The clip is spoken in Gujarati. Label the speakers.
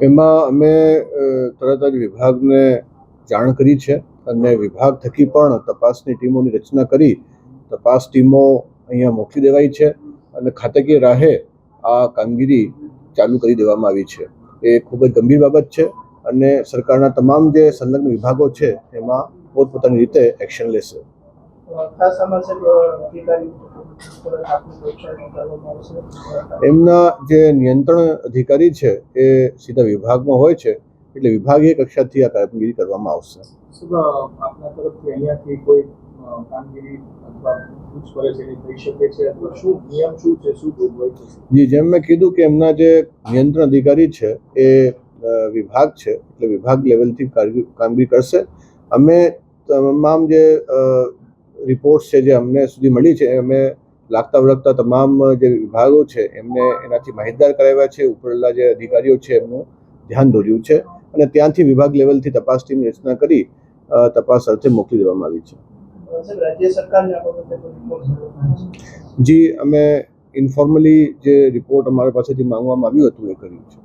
Speaker 1: એમાં અમે તરત જ વિભાગને જાણ કરી છે અને વિભાગ થકી પણ તપાસની ટીમોની રચના કરી તપાસ ટીમો અહીંયા મોકલી દેવાઈ છે અને ખાતાકીય રાહે આ કામગીરી ચાલુ કરી દેવામાં આવી છે. એ ખૂબ જ ગંભીર બાબત છે અને સરકારના તમામ જે સંલગ્ન વિભાગો છે એમાં પોતપોતાની રીતે એક્શન લેશે. એમના જે નિયંત્રણ અધિકારી છે એ સીધા વિભાગમાં હોય છે, એટલે વિભાગીય કક્ષાથી આ કામગીરી કરવામાં આવશે.
Speaker 2: આપના તરફથી અહીંયાથી કોઈ કામગીરી અથવા પૂછપરછ એની થઈ શકે છે અથવા શું નિયમ શું છે, શું જોગવાઈ છે?
Speaker 1: જી, જેમ મેં કીધું કે એમના જે નિયંત્રણ અધિકારી છે એ વિભાગ છે, એટલે વિભાગ લેવલથી કામગીરી કરશે. અમે તમામ જે રિપોર્ટ્સ છે જે અમને સુધી મળી છે અમે લાગતા વળગતા તમામ જે વિભાગો છે એમને એનાથી માહિતગાર કરાવ્યા છે. ઉપરના જે અધિકારીઓ છે એમનું ધ્યાન દોર્યું છે અને ત્યાંથી વિભાગ લેવલથી તપાસ ટીમની રચના કરી તપાસ અર્થે મોકલી દેવામાં આવી છે. જી, અમે ઇન્ફોર્મલી જે રિપોર્ટ અમારા પાસેથી માંગવામાં આવ્યું હતું એ કર્યું છે.